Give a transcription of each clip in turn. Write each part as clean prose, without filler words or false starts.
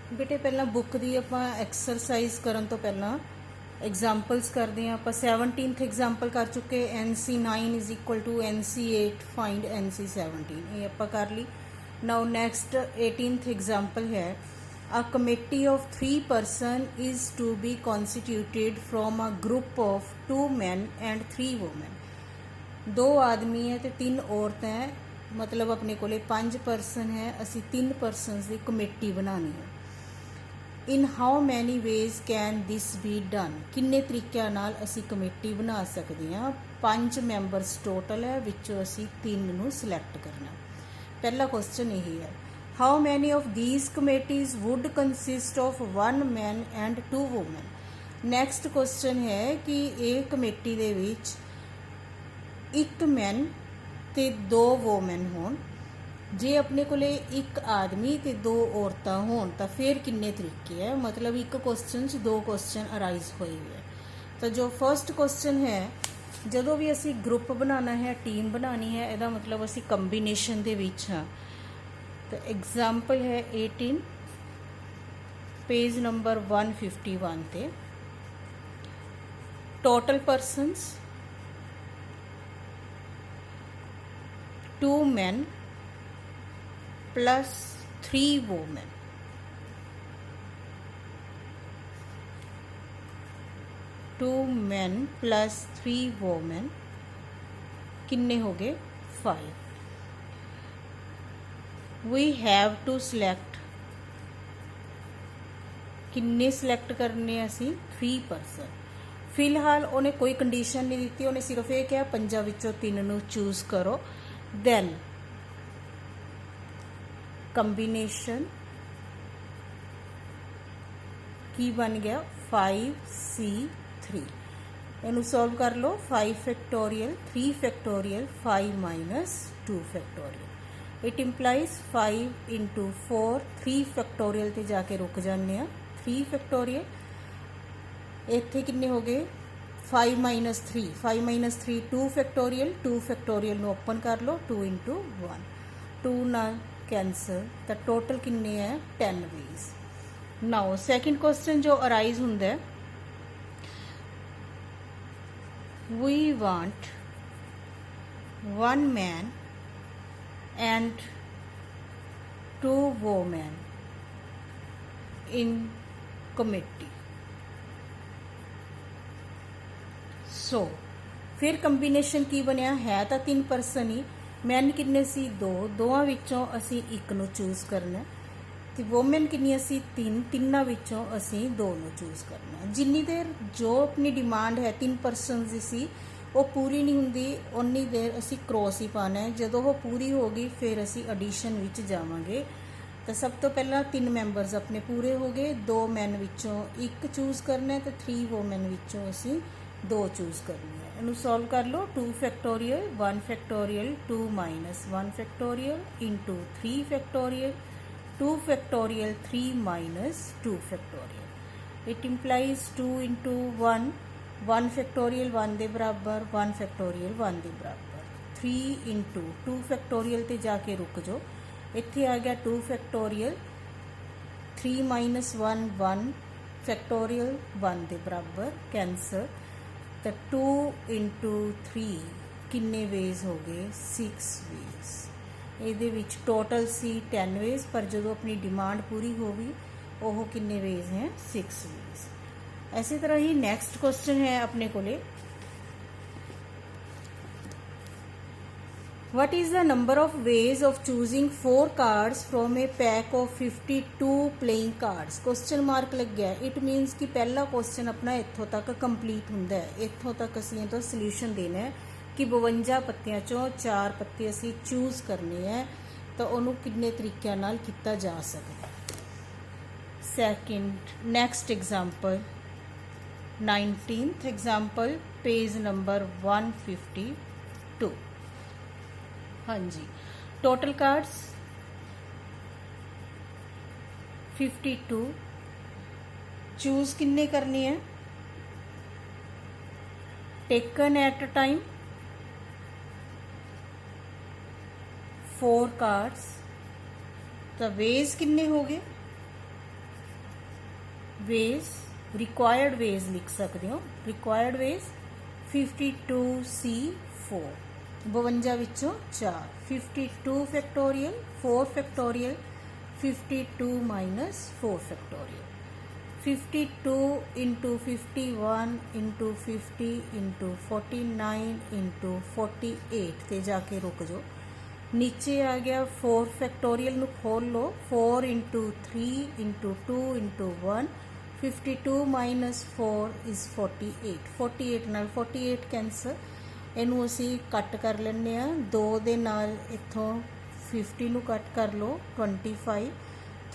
बेटे पहला बुक की आप एक्सरसाइज करन तो पहला एग्जाम्पल्स करते हैं। आप 17th एग्जाम्पल कर चुके। NC9 is equal to NC8 find NC17 ये आप कर ली। नाउ नेक्स्ट 18th एग्जाम्पल है a committee of 3 person is to be constituted from a group of 2 men and 3 women। 2 आदमी है तो 3 औरतें हैं, मतलब अपने को 5 person है, असी 3 persons की कमेटी बनानी है। इन how many veg can this be done, किन्ने तरीक़ों नाल असी कमेटी बना सकते हैं। 5 मैंबरस टोटल है, विचों असी 3 नूं सिलैक्ट करना। पहला क्वेश्चन यही है how many of these committees would consist of 1 man and 2 women. Next question है कि ये कमेटी दे विच 1 मैन ते 2 वूमेन होण, जे अपने को 1 आदमी ते 2 औरतां होण तो फिर किन्ने तरीके है, मतलब एक क्वेश्चन 2 क्वेश्चन अराइज होए हुए। तो जो फर्स्ट क्वेश्चन है जदों भी असी ग्रुप बनाना है, टीम बनानी है, ਇਹਦਾ मतलब असी कंबीनेशन दे विच हाँ। तो एग्जाम्पल है 18 पेज नंबर 151 ते total persons 2 men plus 3 women। Two men plus 3 women किन्ने हो गए 5। वी हैव टू सिलैक्ट, किन्ने सिलैक्ट करने असी 3 person। फिलहाल उन्हें कोई कंडीशन नहीं दी, उन्हें सिर्फ ये कहा 5 विचों 3 नूं चूज करो। दैन कंबीनेशन की बन गया 5C3। इनू सॉल्व कर लो 5 factorial 3 factorial 5 minus 2 factorial. It implies 5 into 4 3 factorial ते जाके रुक जाने 3 फैक्टोरियल। इत्थे किन्ने हो गए 5 माइनस 3 5 माइनस 3 2 फैक्टोरियल 2 फैक्टोरियल नू ओपन कर लो 2 इंटू 1 2 ना कैंसल तो टोटल किन्ने है 10 वेज। नाउ सैकेंड क्वेश्चन जो अराइज हुंदा है we want 1 man and 2 women in committee. So फिर कंबीनेशन की बनया है तो 3 person ही, मैन किन्ने सी 2, 2 विचों असी 1 नूं चूज करना ते वोमेन किन्नी असी 3, 3 विचों असी 2 नूं चूज करना। जिन्नी देर जो अपनी डिमांड है 3 persons दी सी वो पूरी नहीं हुंदी उन्नी देर असी क्रॉस ही पाना है। जदों वो पूरी होगी फिर असी एडिशन विच जावांगे। तो सब तो पहला 3 मैंबरस अपने पूरे हो गए, 2 मैन विचों 1 चूज करना है तो 3 वोमेन विचों असी 2 चूज करनी है। इनू सॉल्व कर लो 2 factorial 1 factorial 2 minus 1 factorial into 3 factorial 2 factorial 3 minus 2 factorial. It implies 2 into 1 1 factorial 1 के बराबर 1 फैक्टोरियल 1 के बराबर 3 इंटू 2 फैक्टोरियल ते जाके रुक जाओ। इत्थे आ गया 2 फैक्टोरियल 3 माइनस 1 1 फैक्टोरियल 1 के बराबर कैंसर। तो 2 इंटू 3 किन्ने वेज हो गए 6 वेज। ये टोटल सी 10 वेज पर जो अपनी डिमांड पूरी होगी वो किन्ने वेज हैं 6 वेज। इसी तरह ही नैक्सट क्वेश्चन है अपने को What is the number of ways of choosing 4 cards from a pack of 52 playing cards? Question mark लग गया। इट मीनस कि पहला क्वेश्चन अपना इत्थों तक कंप्लीट हुंदा है। इत्थों तक असीं तो सोल्यूशन देना है कि 52 पत्तियां चों 4 पत्ते असीं चूज करने हैं तो उन्होंने किन्ने तरीक़े नाल किया जा सकता। Second next example 19th example page number 152। हाँ जी टोटल कार्ड्स 52 चूज किन्ने करनी है taken at a time 4 cards तो वेज किन्ने हो गए वेज रिक्वायर्ड वेज लिख सकते हो। रिक्वायर्ड वेज 52C4 52 विचों 4 52 factorial 4 factorial 52 minus 4 factorial 52 into 51 into 50 into 49 into 48 ते जाके रुक जाओ। नीचे आ गया 4 फैक्टोरियल नू खोल लो 4 into 3 into 2 into 1 52 minus 4 is 48 48 नाल 48 कैंसल। इनू असी कट कर लेने आ 2 दे नाल इत्थों 50 नू कट कर लो 25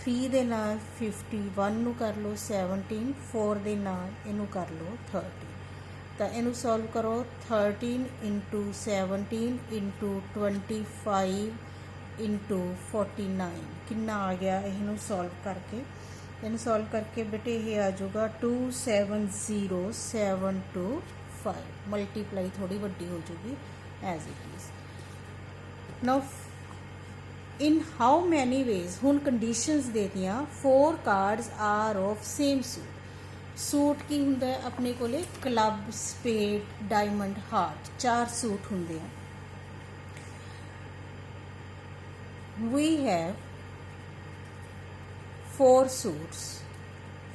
3 दे नाल 51 नू कर लो 17 4 दे नाल इनू कर लो 30। तो इनू सॉल्व करो 13 इंटू 17 इंटू 25 इंटू 49 कितना आ गया। इनू सॉल्व करके बेटे ये आ जाऊगा 270725 मल्टीप्लाई थोड़ी वड्डी हो जाएगी as it is. Now in how many ways हुण कंडीशनस दे दियाँ 4 cards are of same suit. Suit की हुंदा है अपने कोले club spade diamond heart 4 suit हुंदे हैं। वी हैव 4 सूट्स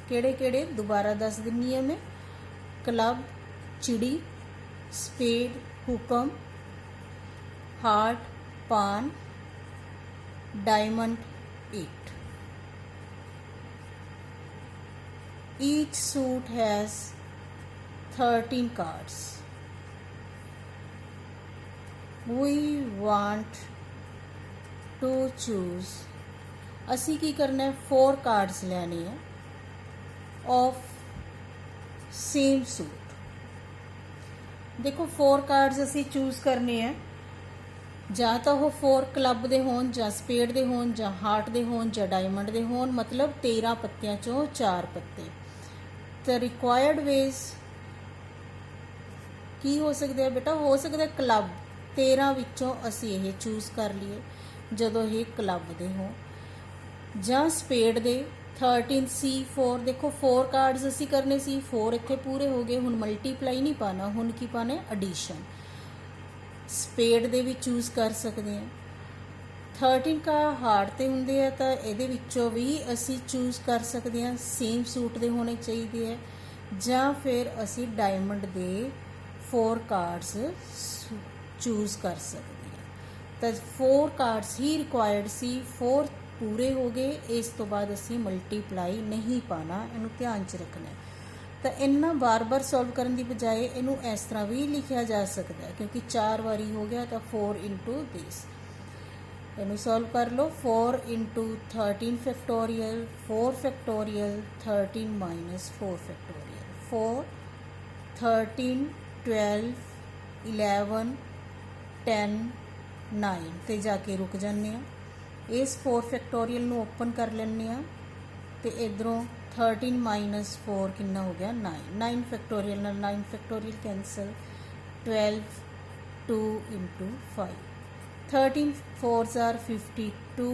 केड़े केड़े दोबारा दस दिनी है मैं क्लब चिड़ी स्पेड हुकम हार्ट पान diamond 8। Each suit has 13 cards. We want to choose असी की करना है 4 कार्ड्स लेने हैं ऑफ सेम सूट। देखो 4 कार्ड्स असी चूज करने हैं ਜਾਂ ਤਾਂ ਉਹ 4 ਕਲੱਬ ਦੇ ਹੋਣ ਜਾਂ ਸਪੇਡ ਦੇ ਹੋਣ ਜਾਂ ਹਾਰਟ ਦੇ ਹੋਣ ਜਾਂ ਡਾਇਮੰਡ ਦੇ ਹੋਣ ਮਤਲਬ 13 ਪੱਤਿਆਂ ਚੋਂ 4 ਪੱਤੇ। ਤਾਂ ਰਿਕੁਆਇਰਡ ਵੇਜ਼ ਕੀ ਹੋ ਸਕਦਾ ਹੈ ਬੇਟਾ ਹੋ ਸਕਦਾ ਕਲੱਬ 13 ਵਿੱਚੋਂ ਅਸੀਂ ਇਹ ਚੂਜ਼ ਕਰ ਲਈਏ ਜਦੋਂ ਇਹ ਕਲੱਬ ਦੇ ਹੋਣ ਜਾਂ ਸਪੇਡ ਦੇ 13C4 ਦੇਖੋ 4 ਕਾਰਡਸ ਅਸੀਂ ਕਰਨੇ ਸੀ 4 ਇੱਥੇ ਪੂਰੇ ਹੋ ਗਏ। ਹੁਣ ਮਲਟੀਪਲਾਈ ਨਹੀਂ ਪਾਣਾ ਹੁਣ ਕੀ ਪਾਣਾ ਐਡੀਸ਼ਨ। स्पेड दे भी चूज कर सकते हैं 13 का हार्ट ते हुंदे है तो ये विचों भी असी चूज कर सकते हैं सेम सूट दे होने चाहिए है ਜਾਂ फिर असी डायमंड दे 4 कार्ड्स चूज कर सकते हैं। तो 4 कार्ड्स ही रिक्वायर्ड सी 4 पूरे हो गए इस तो बाद असी मल्टीप्लाई नहीं पाना इनू ध्यान च रखना है। तो इन्ना बार बार सॉल्व करने की बजाय इनू इस तरह भी लिखा जा सकता है क्योंकि 4 बारी हो गया तो 4 इंटू दिस इनू सॉल्व कर लो 4 into 13 factorial 4 factorial 13 minus 4 factorial 4 13 12 11 10 9 ते जाके रुक जाने इस 4 फैक्टोरियल नू ओपन कर लेने तो इधरों 13 माइनस 4 कितना हो गया 9 9 factorial 9 factorial cancel 12 2 into 5 13 4s are 52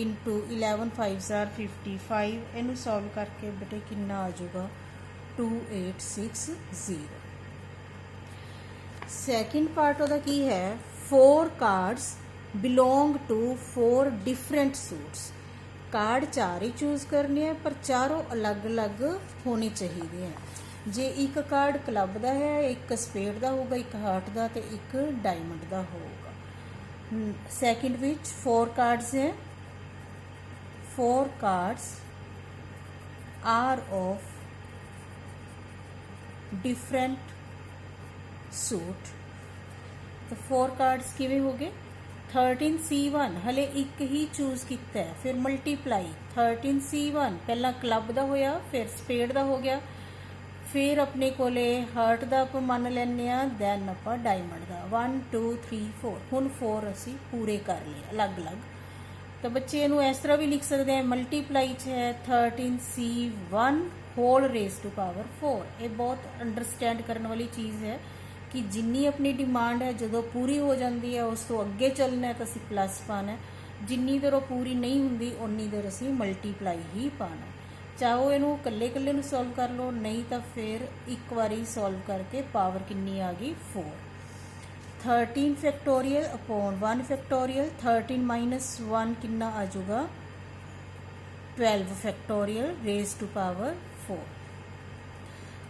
into 11 5s are 55 इनू सॉल्व करके बेटे कितना आ जाएगा 2860। सैकेंड पार्ट ਉਹਦਾ ਕੀ है 4 cards belong to 4 different suits. Card 4 ही चूज करने हैं पर चारों अलग अलग होने चाहिए हैं। जे एक कार्ड क्लब का है एक स्पेड का होगा एक हार्ट का तो एक डायमंड का होगा। सैकेंड विच 4 कार्ड्स हैं 4 cards are of different suit. तो 4 कार्ड्स किवें हो गए 13C1 हले एक ही चूज किया है फिर मल्टीप्लाई 13C1 पहला क्लब का होया फिर स्पेड का हो गया फिर अपने कोले हार्ट का आप मान लैने दैन आप डायमंड का 1 2 3 4 हुण 4 असी पूरे कर लिए अलग अलग। तो बच्चे इनू इस तरह भी लिख सकते हैं मल्टीप्लाई है 13C1 whole raise to power 4। ये बहुत अंडरस्टैंड करने वाली चीज़ है कि जिन्नी अपनी डिमांड है जो पूरी हो जाती है उस तो अगे चलना है तो असी प्लस पाना है जिन्नी देर वो पूरी नहीं होंगी उन्नी देर असी मल्टीप्लाई ही पाना। ਚਾਹੋ ਇਹਨੂੰ ਇਕੱਲੇ ਇਕੱਲੇ ਨੂੰ ਸੋਲਵ ਕਰ ਲਓ, ਨਹੀਂ ਤਾਂ ਫਿਰ ਇੱਕ ਵਾਰੀ ਸੋਲਵ ਕਰਕੇ ਪਾਵਰ ਕਿੰਨੀ ਆ ਗਈ 4। 13 ਫੈਕਟੋਰੀਅਲ ਅਪੋਨ 1 ਫੈਕਟੋਰੀਅਲ, 13 ਮਾਈਨਸ 1 ਕਿੰਨਾ ਆ ਜਾਊਗਾ 12 ਫੈਕਟੋਰੀਅਲ ਰੇਜ਼ ਟੂ ਪਾਵਰ 4।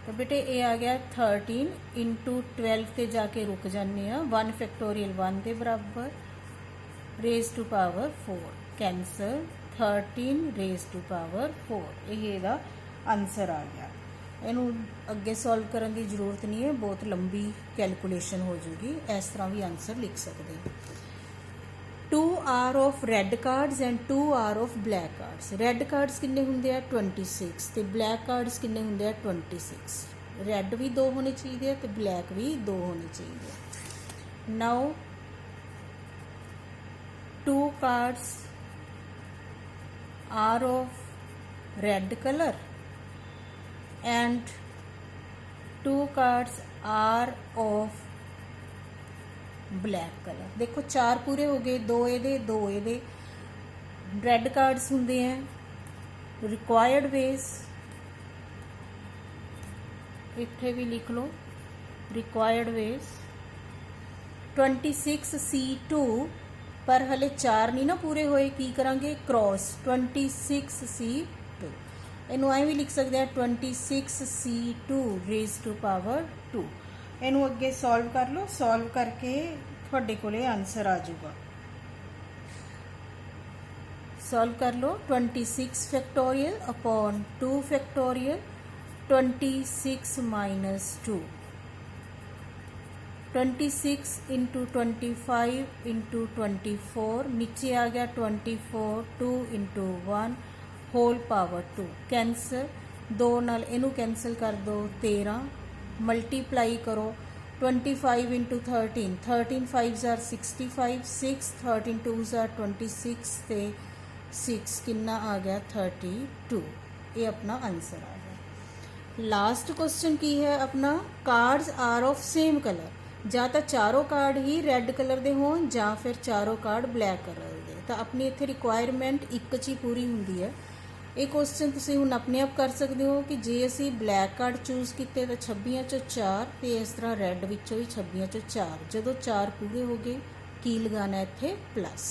तो बेटे ये आ गया 13 इंटू 12 ते जाके रुक जाने 1 फैक्टोरियल 1 के बराबर raise to power 4 cancel 13 raise to power 4 ये आंसर आ गया। इनू अगे सॉल्व करने की जरूरत नहीं है, बहुत लंबी कैलकुलेशन हो जूगी, इस तरह भी आंसर लिख सकते हैं। 2 are of red cards and 2 are of black cards. Red cards किन्ने हुंदे आ 26 ते ब्लैक कार्ड्स किन्ने हुंदे आ 26। रैड भी 2 होने चाहिए ते ब्लैक भी 2 होने चाहिए। Now 2 cards are of red colour and 2 cards are of black colour. देखो 4 पूरे हो गए, 2 ये 2 ये। रेड कार्ड्स होंगे हैं रिक्वायर्ड वेज, इत्थे भी लिख लो रिक्वायर्ड वेज 26C2 पर हले 4 नहीं ना पूरे होए, की करांगे क्रॉस 26C2। इनू ऐ भी लिख सकते हैं 26C2 रेज टू पावर 2। इनू अगे सॉल्व कर लो, सॉल्व करके थोड़े कोले आंसर आ जाऊगा। सॉल्व कर लो 26 factorial upon 2 factorial 26 minus 2 26 into 25 into 24 नीचे आ गया 24 2 इंटू 1 होल पावर 2 कैंसल 2 नाल इनू कैंसल कर दो 13 मल्टीप्लाई करो 25 इंटू 13 13 5 जार 65 6 13 2 जार 26 ते 6 कितना आ गया 32। ये अपना आंसर आ गया। लास्ट क्वेश्चन की है अपना cards are of same colour, ਜਾਂ ਤਾਂ ਚਾਰੋਂ ਕਾਰਡ ਹੀ ਰੈੱਡ ਕਲਰ ਦੇ ਹੋਣ ਜਾਂ ਫਿਰ ਚਾਰੋਂ ਕਾਰਡ ਬਲੈਕ ਕਲਰ ਦੇ। ਤਾਂ ਆਪਣੀ ਇੱਥੇ ਰਿਕੁਆਇਰਮੈਂਟ ਇੱਕ 'ਚ ਹੀ ਪੂਰੀ ਹੁੰਦੀ ਹੈ। ਇਹ ਕੁਐਸਚਨ ਤੁਸੀਂ ਹੁਣ ਆਪਣੇ ਆਪ ਕਰ ਸਕਦੇ ਹੋ ਕਿ ਜੇ ਅਸੀਂ ਬਲੈਕ ਕਾਰਡ ਚੂਜ਼ ਕੀਤੇ ਤਾਂ 26 ਚੋਂ 4 ਤੇ ਇਸ ਤਰ੍ਹਾਂ ਰੈੱਡ ਵਿੱਚੋਂ ਵੀ 26 ਚੋਂ 4। ਜਦੋਂ 4 ਪੂਰੇ ਹੋ ਗਏ ਕੀ ਲਗਾਉਣਾ ਇੱਥੇ ਪਲੱਸ।